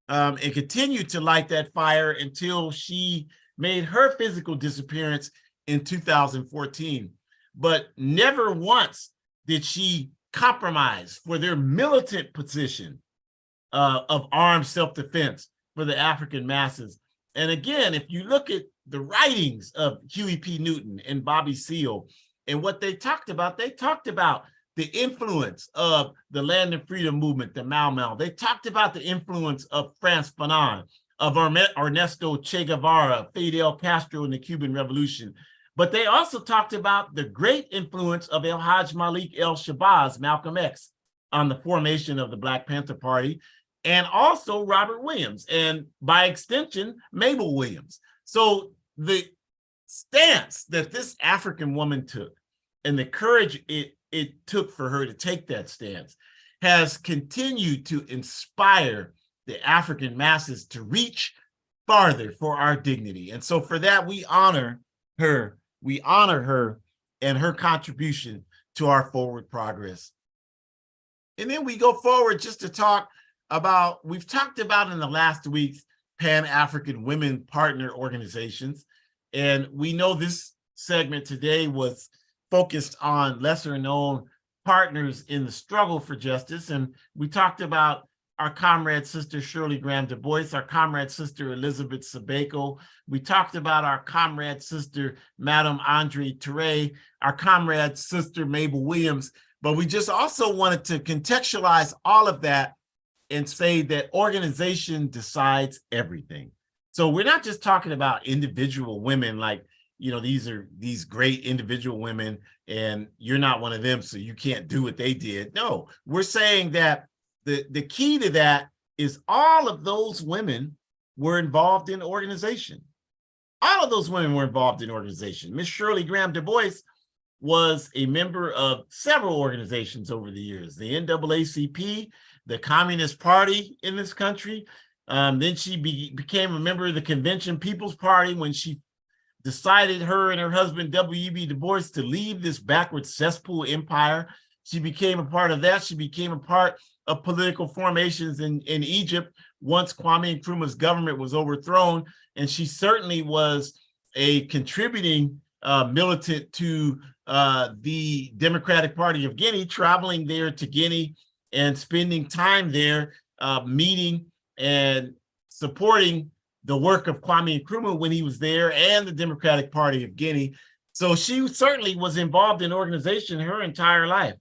and continued to light that fire until she made her physical disappearance in 2014. But never once did she compromise for their militant position of armed self-defense for the African masses. And again, if you look at the writings of Huey P. Newton and Bobby Seale and what they talked about the influence of the Land and Freedom Movement, the Mau Mau. They talked about the influence of Frantz Fanon, of Ernesto Che Guevara, Fidel Castro in the Cuban Revolution. But they also talked about the great influence of El Hajj Malik El Shabazz, Malcolm X, on the formation of the Black Panther Party, and also Robert Williams, and by extension, Mabel Williams. So the stance that this African woman took and the courage it took for her to take that stance has continued to inspire the African masses to reach farther for our dignity. And so for that, we honor her and her contribution to our forward progress. And then we go forward just to talk about, we've talked about in the last weeks, Pan-African Women Partner Organizations. And we know this segment today was focused on lesser known partners in the struggle for justice. And we talked about our comrade sister Shirley Graham Du Bois, our comrade sister Elizabeth Sabeko. We talked about our comrade sister Madame Andre Touré, our comrade sister Mabel Williams. But we just also wanted to contextualize all of that and say that organization decides everything. So we're not just talking about individual women like these are these great individual women, and you're not one of them, so you can't do what they did. No, we're saying that the key to that is all of those women were involved in organization. All of those women were involved in organization. Miss Shirley Graham Du Bois was a member of several organizations over the years, the NAACP, the Communist Party in this country. Then she became a member of the Convention People's Party when she decided, her and her husband, W.E.B. Du Bois, to leave this backward cesspool empire. She became a part of that. She became a part of political formations in Egypt once Kwame Nkrumah's government was overthrown. And she certainly was a contributing militant to the Democratic Party of Guinea, traveling there to Guinea and spending time there, meeting and supporting the work of Kwame Nkrumah when he was there, and the Democratic Party of Guinea. So she certainly was involved in organization her entire life.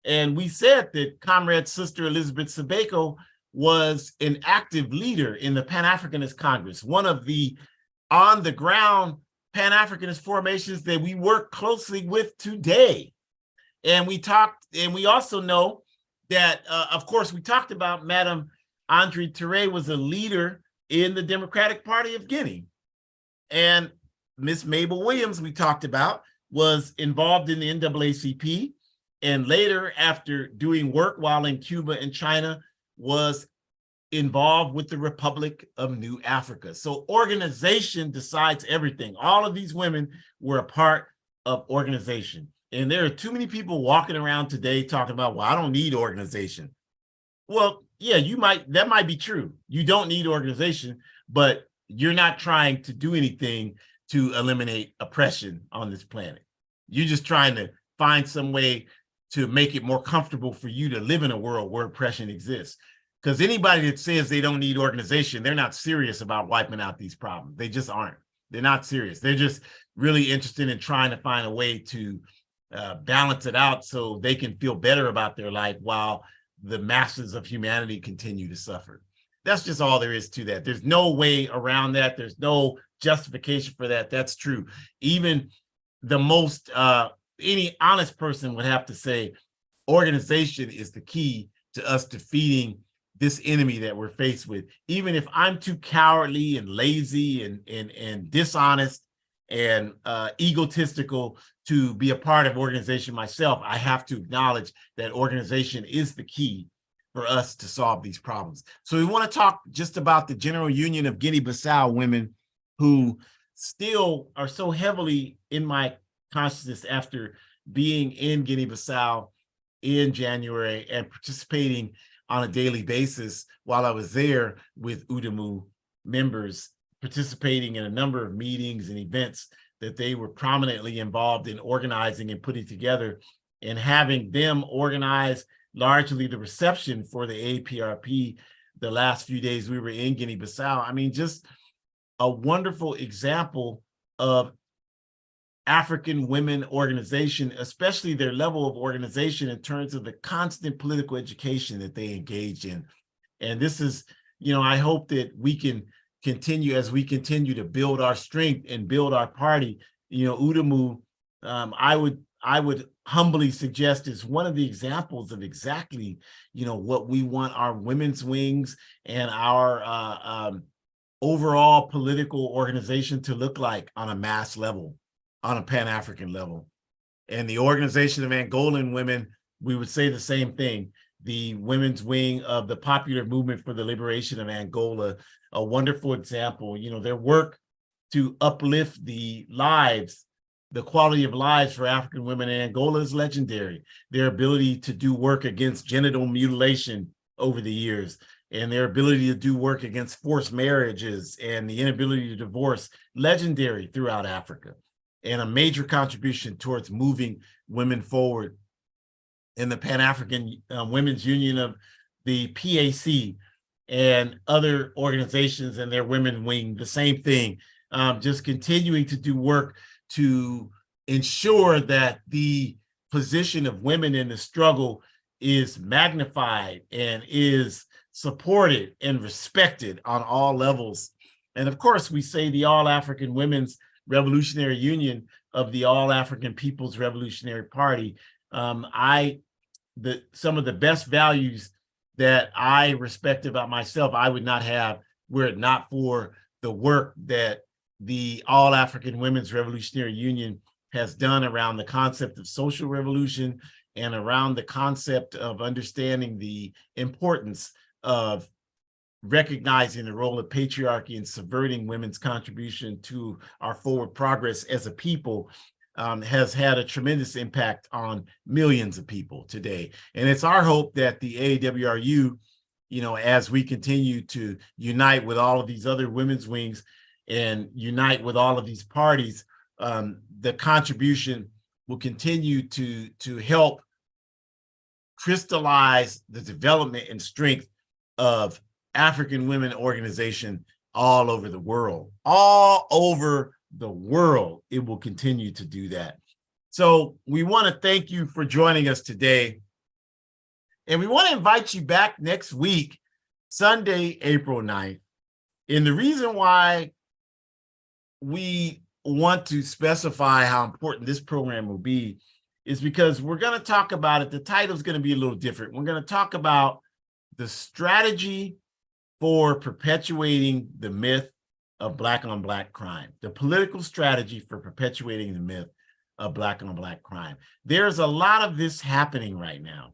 And we said that Comrade Sister Elizabeth Sabeko was an active leader in the Pan-Africanist Congress, one of the on-the-ground Pan-Africanist formations that we work closely with today. And we also know that, of course, we talked about Madame Andre Touré was a leader in the Democratic Party of Guinea. And Miss Mabel Williams, we talked about, was involved in the NAACP, and later, after doing work while in Cuba and China, was involved with the Republic of New Africa. So organization decides everything. All of these women were a part of organization. And there are too many people walking around today talking about, well, I don't need organization. Well, yeah, that might be true. You don't need organization, but you're not trying to do anything to eliminate oppression on this planet. You're just trying to find some way to make it more comfortable for you to live in a world where oppression exists. Because anybody that says they don't need organization, they're not serious about wiping out these problems. They just aren't. They're not serious. They're just really interested in trying to find a way to balance it out so they can feel better about their life while the masses of humanity continue to suffer. That's just all there is to that. There's no way around that. There's no justification for that. That's true. Even the most, any honest person would have to say organization is the key to us defeating this enemy that we're faced with. Even if I'm too cowardly and lazy and dishonest and egotistical to be a part of organization myself, I have to acknowledge that organization is the key for us to solve these problems. So we want to talk just about the General Union of Guinea-Bissau women, who still are so heavily in my consciousness after being in Guinea-Bissau in January and participating on a daily basis while I was there with UDEMU members, participating in a number of meetings and events that they were prominently involved in organizing and putting together, and having them organize largely the reception for the APRP the last few days we were in Guinea-Bissau. I mean, just a wonderful example of African women organization, especially their level of organization in terms of the constant political education that they engaged in. And this is, I hope that we can continue as we continue to build our strength and build our party. UDEMU, I would humbly suggest is one of the examples of exactly, what we want our women's wings and our overall political organization to look like on a mass level, on a Pan-African level. And the Organization of Angolan Women, we would say the same thing. The women's wing of the Popular Movement for the Liberation of Angola, a wonderful example. Their work to uplift the lives, the quality of lives for African women in Angola is legendary. Their ability to do work against genital mutilation over the years, and their ability to do work against forced marriages and the inability to divorce, legendary throughout Africa, and a major contribution towards moving women forward. In the Pan-African Women's Union of the PAC and other organizations and their women wing, the same thing, just continuing to do work to ensure that the position of women in the struggle is magnified and is supported and respected on all levels. And of course, we say the All African Women's Revolutionary Union of the All African People's Revolutionary Party. Some of the best values that I respect about myself, I would not have were it not for the work that the All African Women's Revolutionary Union has done around the concept of social revolution and around the concept of understanding the importance of recognizing the role of patriarchy and subverting women's contribution to our forward progress as a people. Has had a tremendous impact on millions of people today. And it's our hope that the AWRU, as we continue to unite with all of these other women's wings and unite with all of these parties, the contribution will continue to help crystallize the development and strength of African women organization all over the world. All over the world, it will continue to do that. So we want to thank you for joining us today. And we want to invite you back next week, Sunday, April 9th. And the reason why we want to specify how important this program will be is because we're going to talk about it. The title is going to be a little different. We're going to talk about the strategy for perpetuating the myth of Black on Black crime, the political strategy for perpetuating the myth of Black on Black crime. There's a lot of this happening right now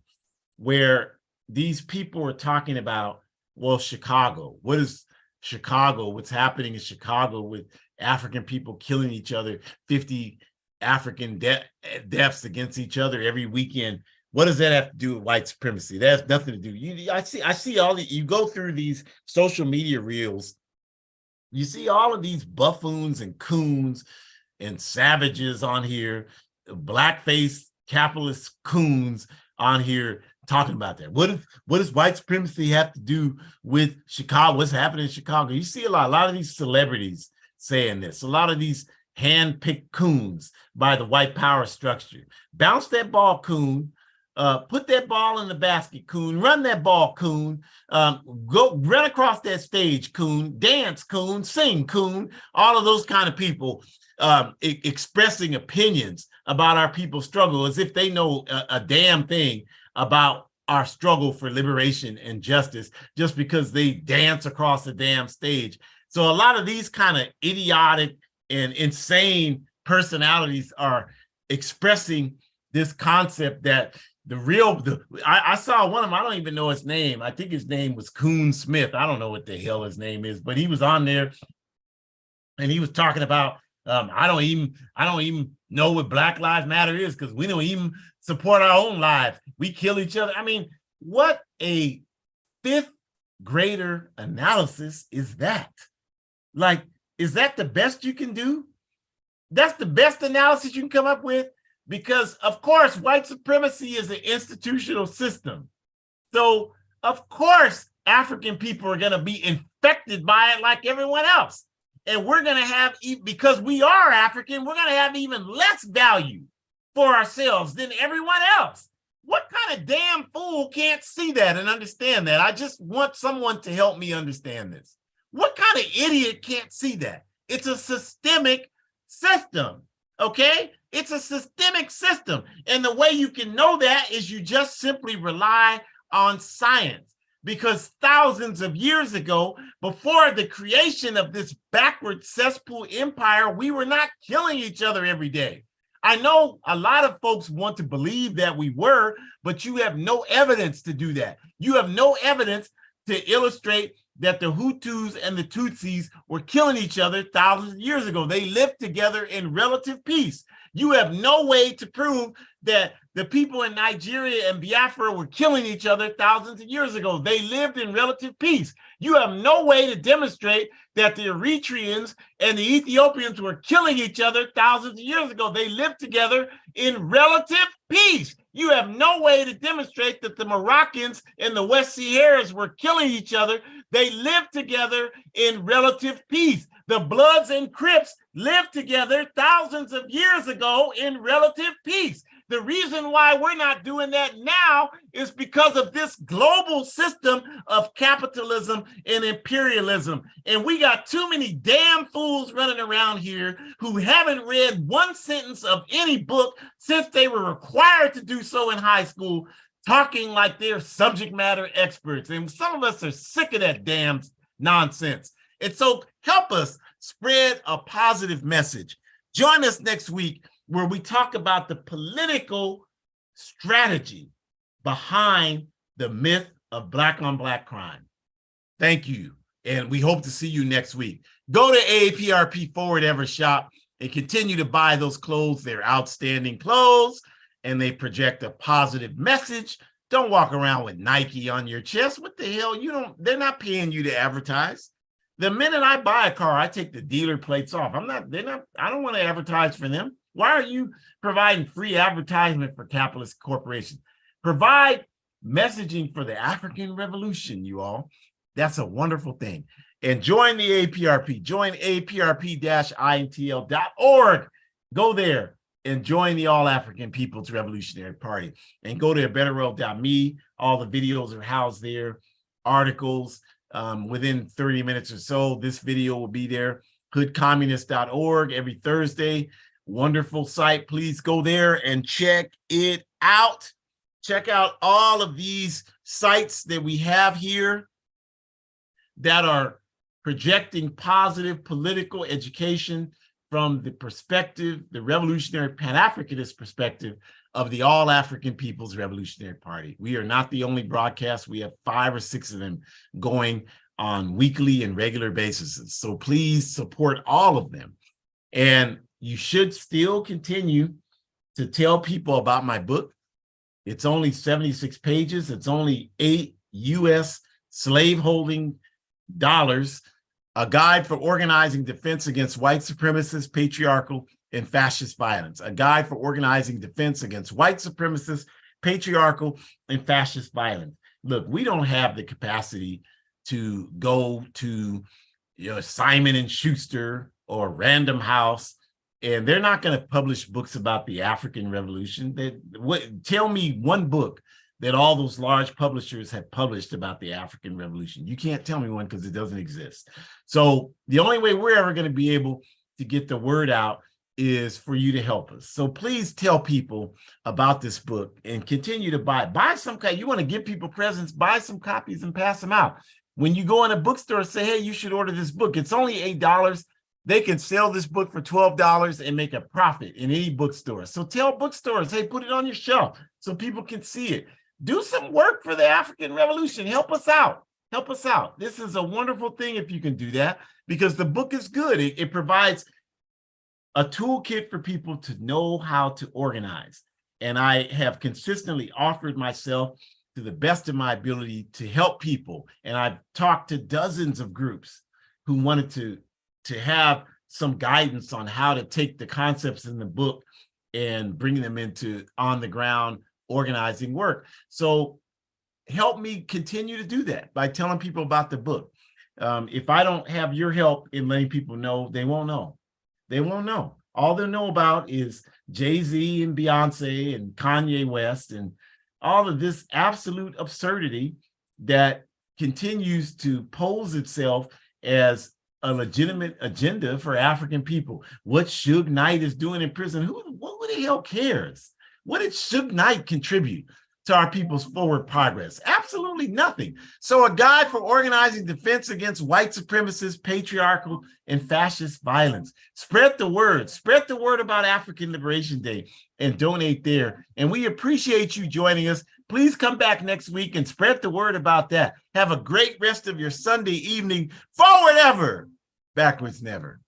where these people are talking about, well, Chicago. What is Chicago? What's happening in Chicago with African people killing each other, 50 African deaths against each other every weekend? What does that have to do with white supremacy? That has nothing to do. I see all the, you go through these social media reels, you see all of these buffoons and coons and savages on here, blackface capitalist coons on here talking about that. What does white supremacy have to do with Chicago? What's happening in Chicago? You see a lot of these celebrities saying this, a lot of these hand-picked coons by the white power structure. Bounce that ball, coon. Put that ball in the basket, coon. Run that ball, coon. Go run across that stage, coon. Dance, coon. Sing, coon. All of those kind of people expressing opinions about our people's struggle as if they know a damn thing about our struggle for liberation and justice just because they dance across the damn stage. So a lot of these kind of idiotic and insane personalities are expressing this concept that I saw one of them, I don't even know his name. I think his name was Coon Smith. I don't know what the hell his name is, but he was on there and he was talking about, I don't even know what Black Lives Matter is because we don't even support our own lives. We kill each other. I mean, what a fifth grader analysis is that? Like, is that the best you can do? That's the best analysis you can come up with? Because, of course, white supremacy is an institutional system. So, of course, African people are going to be infected by it like everyone else. And we're going to have, because we are African, we're going to have even less value for ourselves than everyone else. What kind of damn fool can't see that and understand that? I just want someone to help me understand this. What kind of idiot can't see that? It's a systemic system, okay? It's a systemic system. And the way you can know that is you just simply rely on science. Because thousands of years ago, before the creation of this backward cesspool empire, we were not killing each other every day. I know a lot of folks want to believe that we were, but you have no evidence to do that. You have no evidence to illustrate that the Hutus and the Tutsis were killing each other thousands of years ago. They lived together in relative peace. You have no way to prove that the people in Nigeria and Biafra were killing each other thousands of years ago. They lived in relative peace. You have no way to demonstrate that the Eritreans and the Ethiopians were killing each other thousands of years ago. They lived together in relative peace. You have no way to demonstrate that the Moroccans and the West Saharians were killing each other. They lived together in relative peace. The Bloods and Crips lived together thousands of years ago in relative peace. The reason why we're not doing that now is because of this global system of capitalism and imperialism. And we got too many damn fools running around here who haven't read one sentence of any book since they were required to do so in high school, talking like they're subject matter experts. And some of us are sick of that damn nonsense. And so help us spread a positive message. Join us next week where we talk about the political strategy behind the myth of Black on Black crime. Thank you. And we hope to see you next week. Go to AAPRP Forward Ever Shop and continue to buy those clothes. They're outstanding clothes and they project a positive message. Don't walk around with Nike on your chest. What the hell? They're not paying you to advertise. The minute I buy a car, I take the dealer plates off. I don't want to advertise for them. Why are you providing free advertisement for capitalist corporations? Provide messaging for the African Revolution, you all. That's a wonderful thing. And join the APRP. Join aprp-intl.org. Go there and join the All-African People's Revolutionary Party. And go to abetterworld.me. All the videos are housed there, articles. Within 30 minutes or so, this video will be there. hoodcommunist.org every Thursday. Wonderful site. Please go there and check it out. Check out all of these sites that we have here that are projecting positive political education from the perspective, the revolutionary Pan-Africanist perspective of the All-African People's Revolutionary Party. We are not the only broadcast. We have 5 or 6 of them going on weekly and regular basis. So please support all of them. And you should still continue to tell people about my book. It's only 76 pages. It's only 8 U.S. slaveholding dollars, a guide for organizing defense against white supremacist, patriarchal, and fascist violence, a guide for organizing defense against white supremacist, patriarchal, and fascist violence. Look, we don't have the capacity to go to Simon & Schuster or Random House, and they're not going to publish books about the African Revolution. Tell me one book that all those large publishers have published about the African Revolution. You can't tell me one because it doesn't exist. So the only way we're ever going to be able to get the word out is for you to help us. So please tell people about this book and continue to buy some. You want to give people presents, buy some copies and pass them out. When you go in a bookstore, say, hey, you should order this book. It's only $8. They can sell this book for $12 and make a profit in any bookstore. So tell bookstores, hey, put it on your shelf so people can see it. Do some work for the African Revolution. Help us out. Help us out. This is a wonderful thing if you can do that, because the book is good. It provides a toolkit for people to know how to organize. And I have consistently offered myself to the best of my ability to help people. And I've talked to dozens of groups who wanted to have some guidance on how to take the concepts in the book and bring them into on the ground organizing work. So help me continue to do that by telling people about the book. If I don't have your help in letting people know, they won't know. They won't know. All they'll know about is Jay-Z and Beyonce and Kanye West and all of this absolute absurdity that continues to pose itself as a legitimate agenda for African people. What Suge Knight is doing in prison, what the hell cares? What did Suge Knight contribute to our people's forward progress? Absolutely nothing. So a guide for organizing defense against white supremacist, patriarchal, and fascist violence. Spread the word. Spread the word about African Liberation Day and donate there. And we appreciate you joining us. Please come back next week and spread the word about that. Have a great rest of your Sunday evening. Forward ever, backwards never.